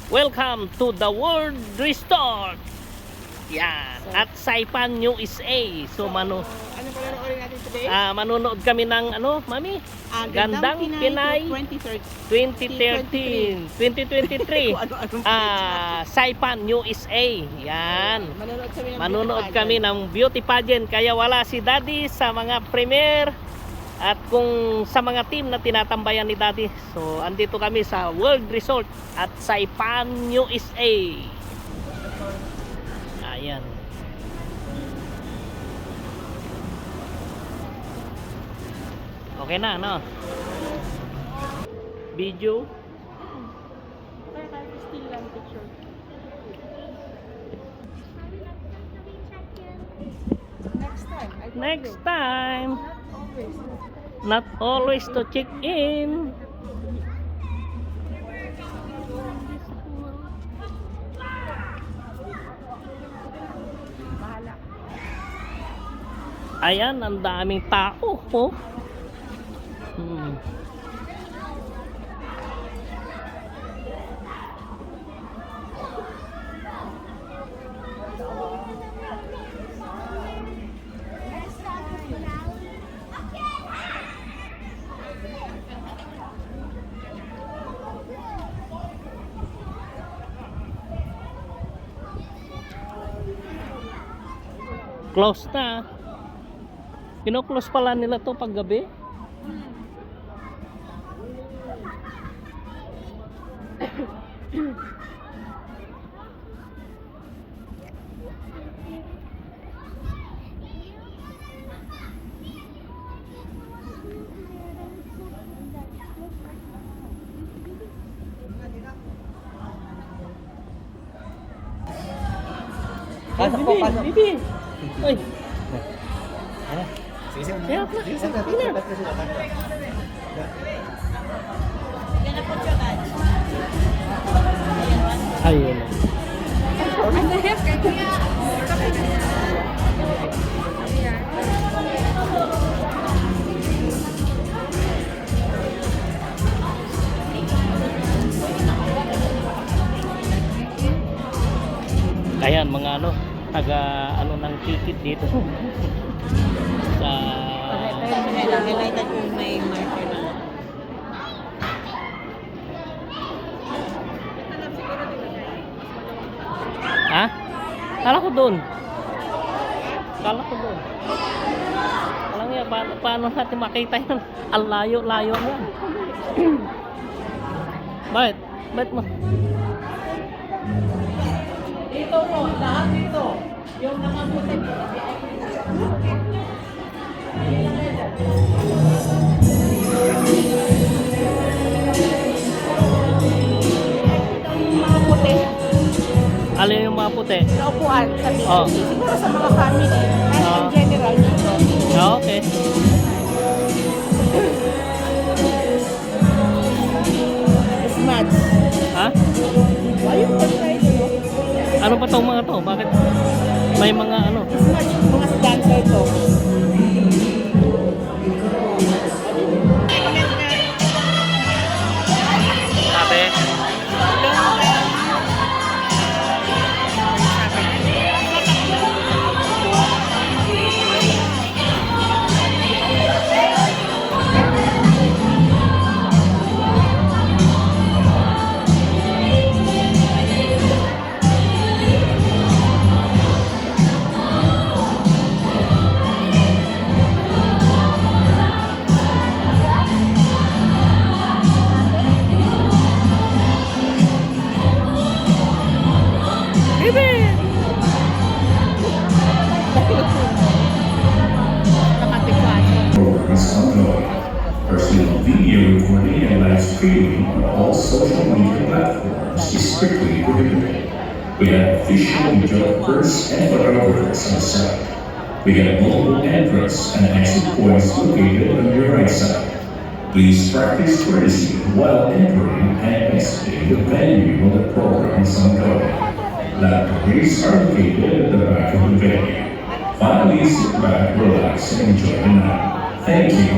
Welcome to the World Resort. Yan, at Saipan, USA. So ano pala ulit natin today? manonood kami ng Mami? Gandang Pinay 2013, 2023. Saipan, USA. Yan. Manonood kami ng beauty pageant. Kaya wala si Daddy sa mga premiere at kung sa mga team na tinatambayan ni Daddy. So andito kami sa World Resort at Saipan, USA. Ayan. Okay na, no? Video. Kaya kahit still lang picture. Next time. Next time. Not always. Not always to check in. Bahala. Ayan, ang daming tao. Oh. Close na. Kino-close pala nila to pag gabi. Pasok po, pasok. Bibi. Oy. Sige, sige. Kaya pa. Sige, sige. Ayun. Ayan, mga taga ng ticket dito sa Highlighted ko yung may marker na. Ha? Kala ko doon. Kala ko doon. Alam niya, paano natin makita yun? Ang layo-layo niya. Bakit? Bakit mo? Dito mo, lahat dito. Yung nakaputi. Mga puti. Alin yung mga puti? Sa upuan. Oh. Siguro sa mga family. Kahit in general dito. Okay. Smart. Ha? Ayun pa tayo dito. Ano pa tong mga to? Bakit may mga Smart. Mga dancer to. Sabi? Programs ongoing. Personal video recording and live streaming on all social media platforms is strictly prohibited. We have official videographers and photographers on site. We have multiple entrance and exit points located on your right side. Please practice courtesy while entering and exiting the venue while the program is ongoing. Lavatories are located at the back of the venue. Finally, sit back, relax, and enjoy the night. Thank you.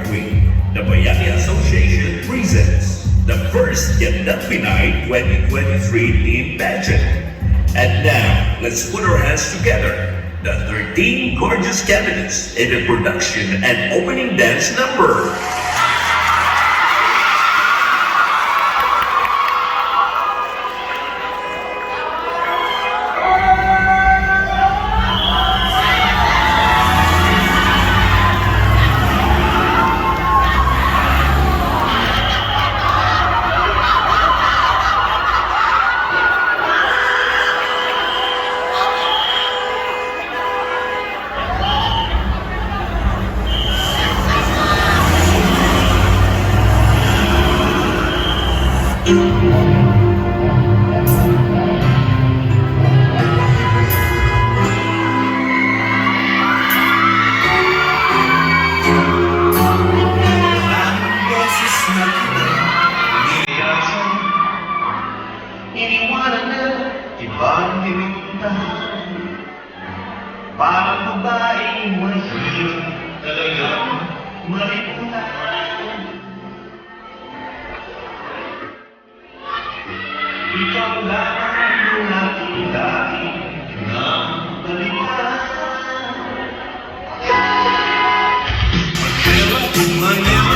Week, the Bayani Association presents the first Gandang Pinay 2023 team pageant. And now, let's put our hands together. The 13 gorgeous candidates in the production and opening dance number. Iniwanan na ibang dimintahan. Parang babaeng mahirap talagang malipunan. Ikaw lang ang aking dating nabalikan. Manila.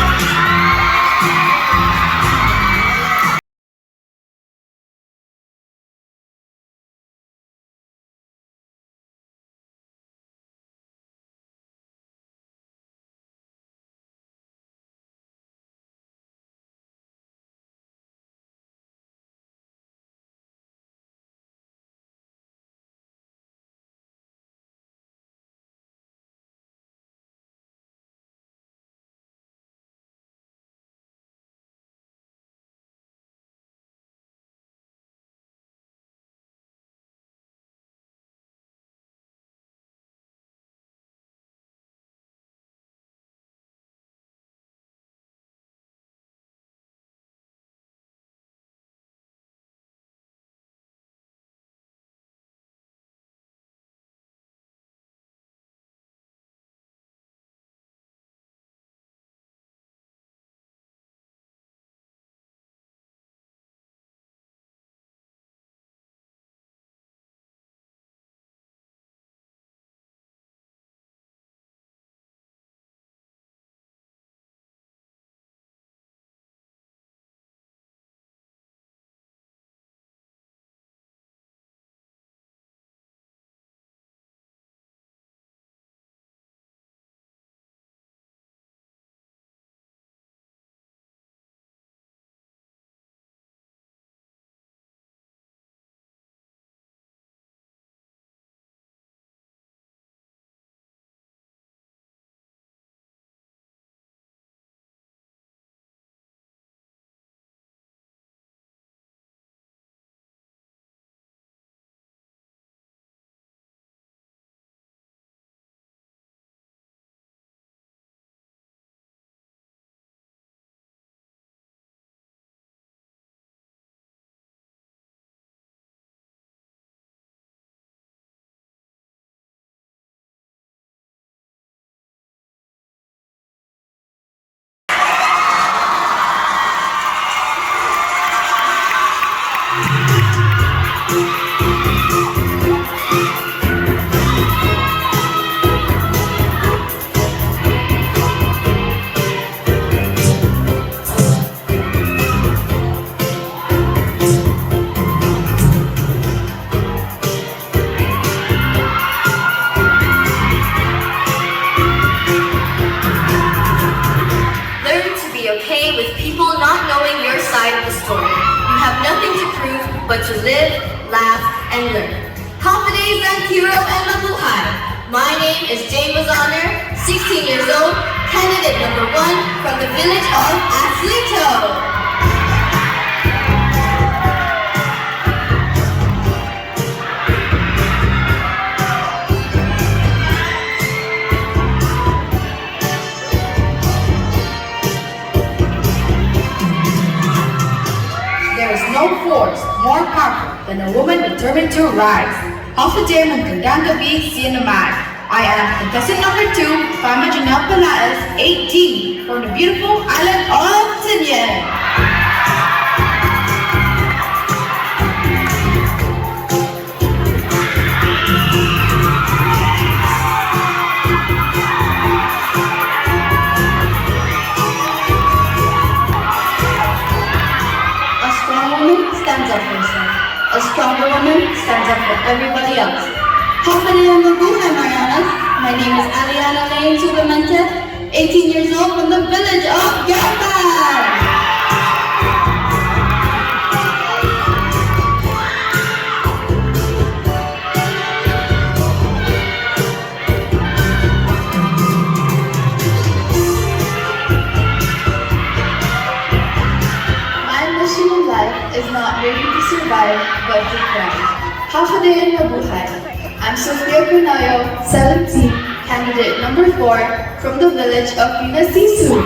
okay with people not knowing your side of the story. You have nothing to prove but to live, laugh, and learn. Confidence and hero and mabuhay. My name is Jane Bazaner, 16 years old, candidate number 1 from the village of Aslito. There is no force more powerful than a woman determined to rise. Ako si Jay Magandang Gabi, CNMI. I am contestant number 2, Fama Janelle Palaez, 18, from the beautiful island of Tinian. A strong woman stands up for herself. A stronger woman stands up for everybody else. Confident in the Buhay Marianas. My name is Aliana Lane Subamente, 18 years old from the village of Gapan. My mission in life is not merely to survive, but to thrive. Half a day in Mabuhay. I'm Sofia Cunayo, 17, candidate number 4 from the village of Pinasisu.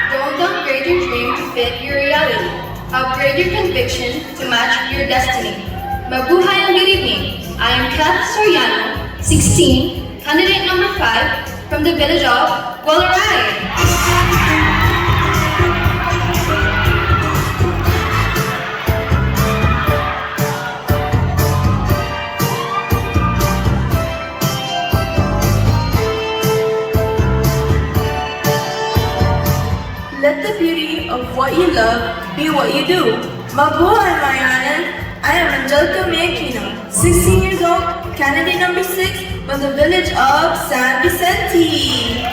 Don't upgrade your dream to fit your reality. Upgrade your conviction to match your destiny. Mabuhay and good evening. I am Kath Soriano, 16, candidate number 5 from the village of Walaray. Let the beauty of what you love be what you do. Mabuhay, Marianan! I am Angelica Mayakino, 16 years old, candidate number 6 from the village of San Vicente.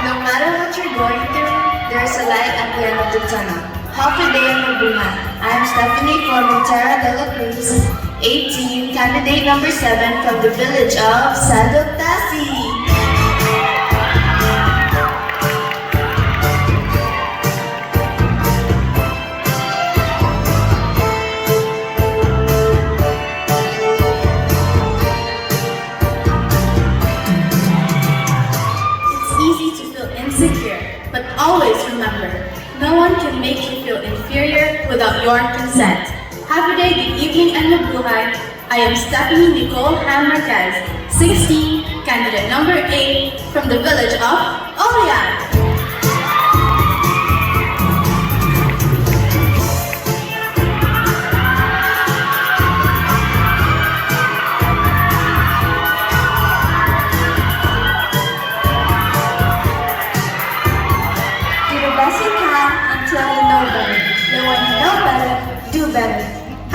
No matter what you're going through, there's a light at the end of the tunnel. Half a day in Mabuhay. I am Stephanie Formentera de la Cruz, 18, candidate number 7 from the village of Sandotasi. It's easy to feel insecure, but always remember, no one can make you feel inferior without your consent. Have a day, good evening, and mabuhay. I am Stephanie Nicole Han Marquez, 16, candidate number 8 from the village of Olian. Do the best you can until you know better. Then when you know better, do better.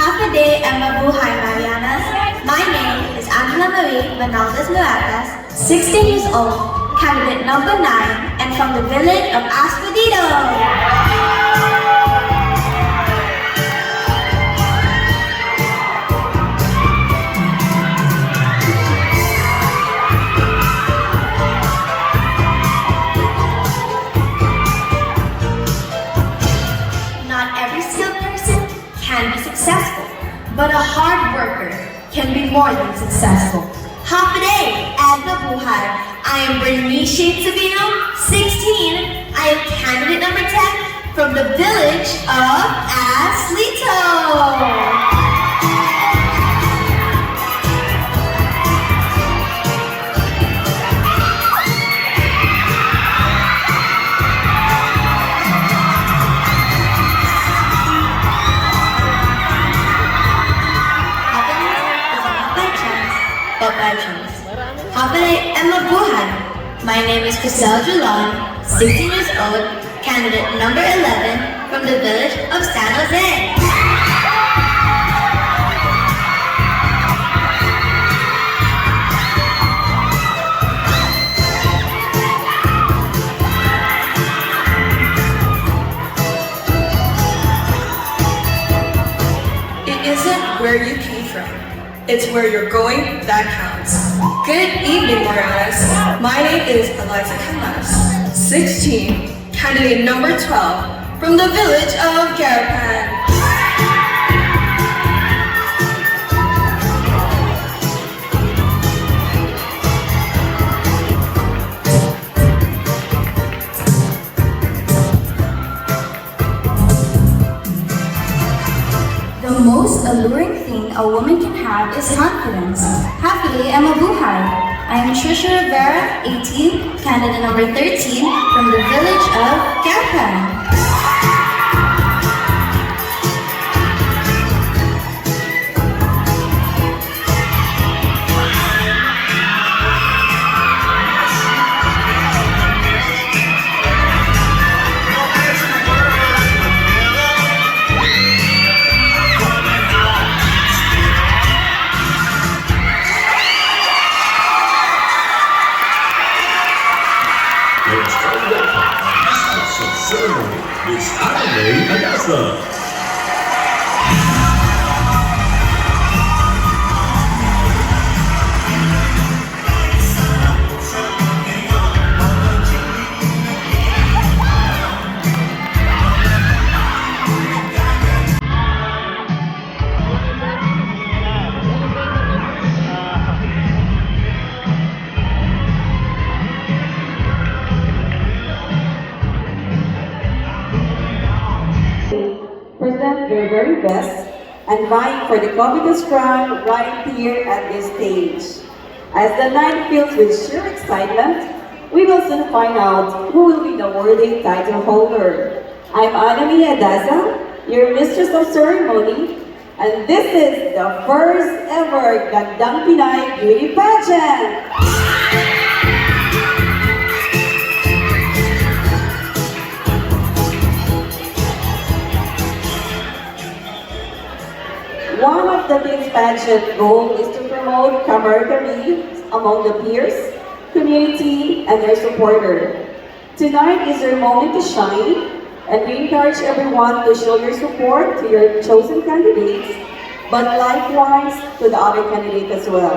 Half a day at Mabuhay Marianas. My name is Angela Marie Banaldes Luatas, 16 years old, candidate number 9, and from the village of Aspedito. Not every skilled person can be successful, but a hard worker can be more than successful. Half a day at Mabuhay. I am Bernice Sabino, 16. I am candidate number 10 from the village of Aslito. Happily and Mabuhay. My name is Crisel Julon, 16 years old, candidate number 11 from the village of San Jose. It isn't where you came from. It's where you're going that counts. Good evening, Morales. My name is Eliza Canlas, 16, candidate number 12, from the village of Garapan. The most alluring thing a woman can have is confidence. Happily, I'm a buhay. I am Trisha Rivera, 18, candidate number 13, from the village of Garapan. Let's go welcome some ceremony, Miss Anime Agasa. Present their very best and vying for the covetous crown right here at this stage. As the night fills with sheer excitement, we will soon find out who will be the worthy title holder. I'm Anami Adaza, your mistress of ceremony, and this is the first ever Gandang Pinay Beauty Pageant! One of the Miss Pageant goal is to promote camaraderie among the peers, community, and their supporter. Tonight is your moment to shine, and we encourage everyone to show your support to your chosen candidates, but likewise to the other candidate as well.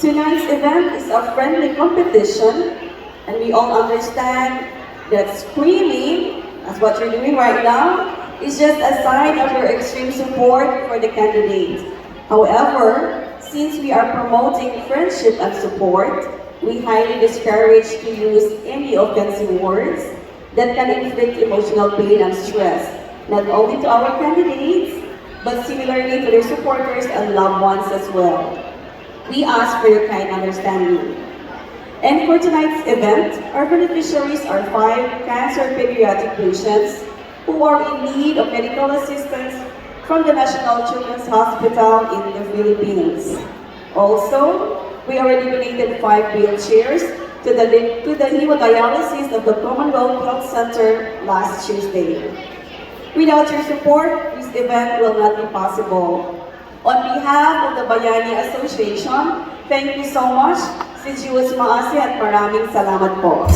Tonight's event is a friendly competition, and we all understand that screaming, as what you're doing right now, is just a sign of your extreme support for the candidate. However, since we are promoting friendship and support, we highly discourage to use any offensive words that can inflict emotional pain and stress, not only to our candidates, but similarly to their supporters and loved ones as well. We ask for your kind understanding. And for tonight's event, our beneficiaries are 5 cancer pediatric patients who are in need of medical assistance from the National Children's Hospital in the Philippines. Also, we already donated 5 wheelchairs to the hemodialysis of the Commonwealth Health Center last Tuesday. Without your support, this event will not be possible. On behalf of the Bayani Association, thank you so much. Si Jules Maasi at maraming salamat po.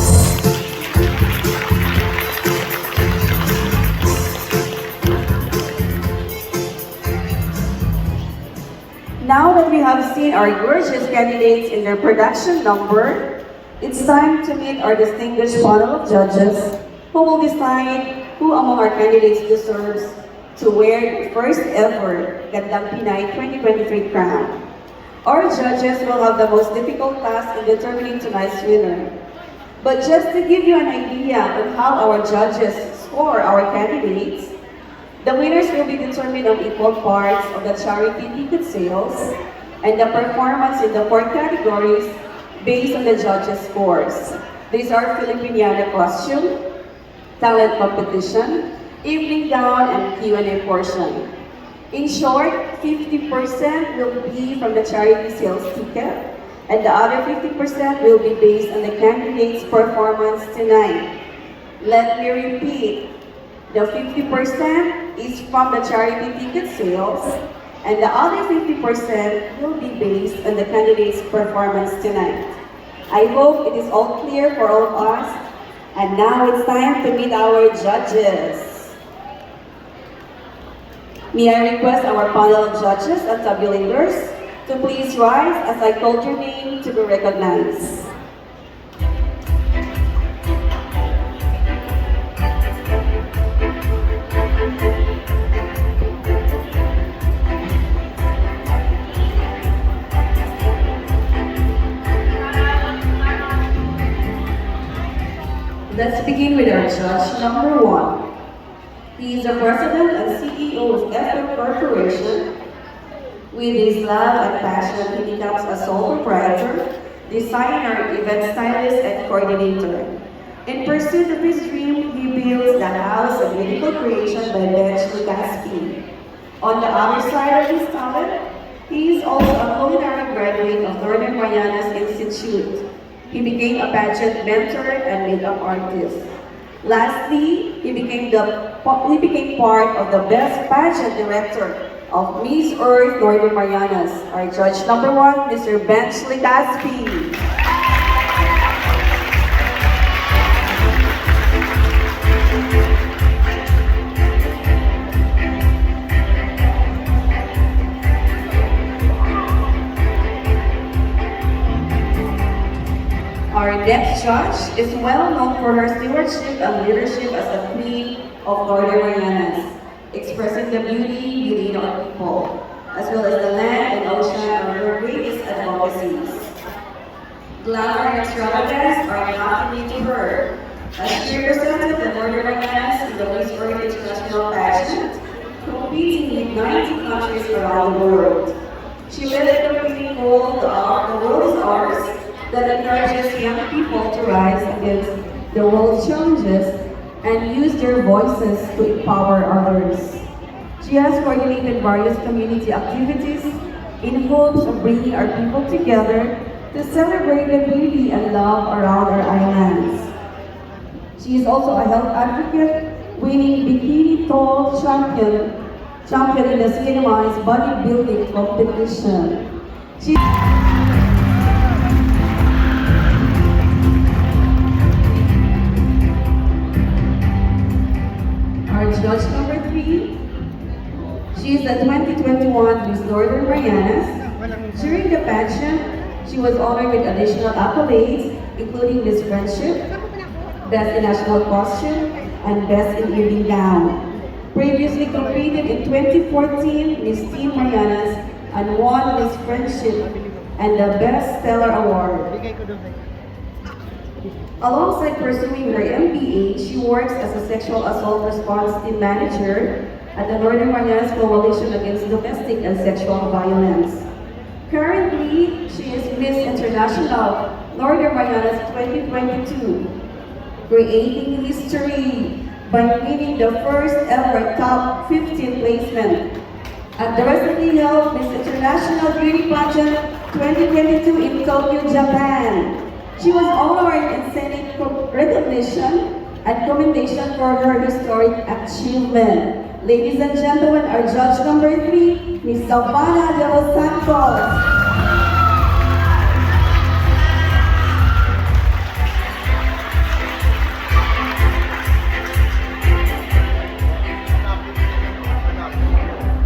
Now that we have seen our gorgeous candidates in their production number, it's time to meet our distinguished panel of judges who will decide who among our candidates deserves to wear the first ever Gandang Pinay 2023 crown. Our judges will have the most difficult task in determining tonight's winner. But just to give you an idea of how our judges score our candidates, the winners will be determined on equal parts of the charity ticket sales and the performance in the 4 categories based on the judges' scores. These are Filipiniana costume, talent competition, evening gown, and Q&A portion. In short, 50% will be from the charity sales ticket, and the other 50% will be based on the candidate's performance tonight. Let me repeat. The 50% is from the charity ticket sales, and the other 50% will be based on the candidate's performance tonight. I hope it is all clear for all of us, and now it's time to meet our judges. May I request our panel of judges and tabulators So please rise as I call your name to be recognized. Let's begin with our judge number 1. He is the president and CEO of FM Corporation. With his love and passion, he becomes a sole proprietor, designer, event stylist, and coordinator. In pursuit of his dream, he builds the House of Medical Creation by Bench Legaspi. On the other side of his talent, he is also a culinary graduate of Northern Marianas Institute. He became a pageant mentor and makeup artist. Lastly, he became part of the best pageant director of Miss Earth Northern Marianas. Our judge number 1, Mr. Bench Legaspi. Our next judge is well known for her stewardship and leadership as the Queen of Northern Marianas, expressing the beauty within our people, as well as the land and ocean of her greatest advocacies. Glamour and extravagance are nothing to her, as she represented the Northern Marianas in the Miss Earth International Pageant, competing with 90 countries around the world. She led a campaign called The World is Ours, that encourages young people to rise against the world's challenges and use their voices to empower others. She has coordinated various community activities in hopes of bringing our people together to celebrate the beauty and love around our islands. She is also a health advocate, winning Bikini Tall champion in the CNMI's bodybuilding competition. Our judge number 3, she is the 2021 Miss Northern Marianas. During the pageant, she was honored with additional accolades, including Miss Friendship, Best in National Costume, and Best in Evening Gown. Previously competed in 2014 Miss Teen Marianas and won Miss Friendship and the Best Stellar Award. Alongside pursuing her MBA, she works as a sexual assault response team manager at the Northern Marianas Coalition Against Domestic and Sexual Violence. Currently, she is Miss International Northern Marianas 2022, creating history by winning the first ever top 15 placement at the recently held Miss International Beauty Pageant 2022 in Tokyo, Japan. She was honored and Senate recognition and commendation for her historic achievement. Ladies and gentlemen, our judge number 3, Ms. Savannah de los Santos.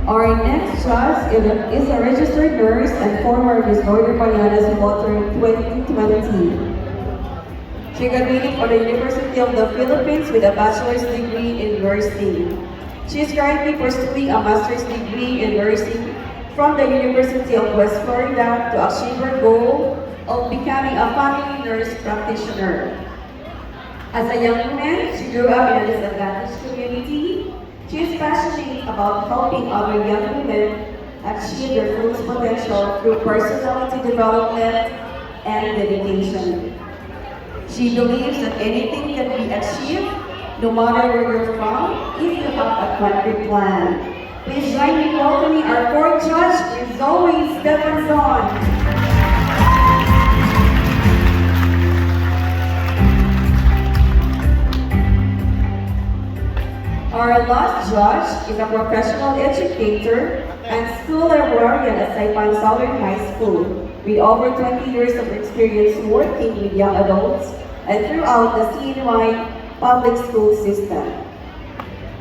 Our next judge is a registered nurse and former Miss Northern Marianas Water 2020. She graduated from the University of the Philippines with a bachelor's degree in nursing. She is currently pursuing a master's degree in nursing from the University of West Florida to achieve her goal of becoming a family nurse practitioner. As a young woman, she grew up in a disadvantaged community. She is passionate about helping other young women achieve their full potential through personality development and dedication. She believes that anything can be achieved, no matter where you're from, if you have a concrete plan. Please join me in welcoming our fourth judge, Ms. Zoe Stefanson. Our last judge is a professional educator and school librarian at Saipan Southern High School, with over 20 years of experience working with young adults and throughout the CNY public school system.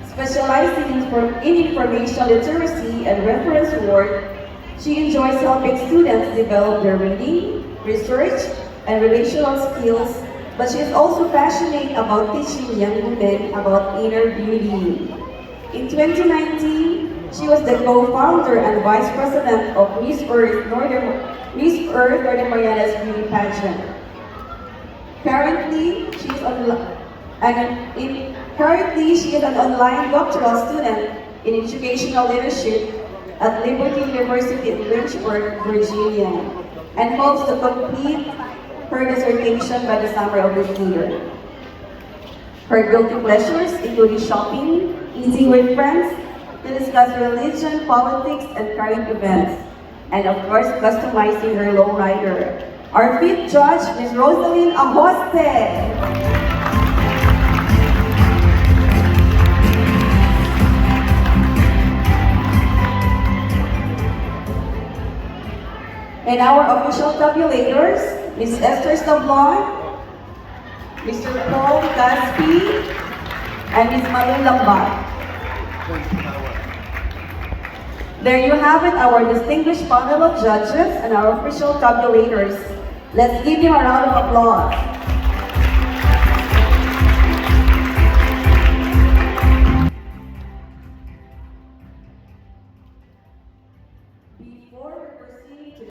Specializing in information literacy and reference work, She enjoys helping students develop their reading, research, and relational skills, but she is also passionate about teaching young women about inner beauty. In 2019, she was the co-founder and vice president of Miss Earth Northern Marianas Beauty Pageant. Currently, she is an online doctoral student in educational leadership at Liberty University in Lynchburg, Virginia, and hopes to complete her dissertation by the summer of this year. Her guilty pleasures include shopping, eating with friends, to discuss religion, politics, and current events, and of course, customizing her lowrider. Our fifth judge, Ms. Rosaline Ahoste. And our official tabulators, Ms. Esther Sablon, Mr. Paul Gaspi, and Ms. Malu Lambat. There you have it, our distinguished panel of judges and our official tabulators. Let's give them a round of applause.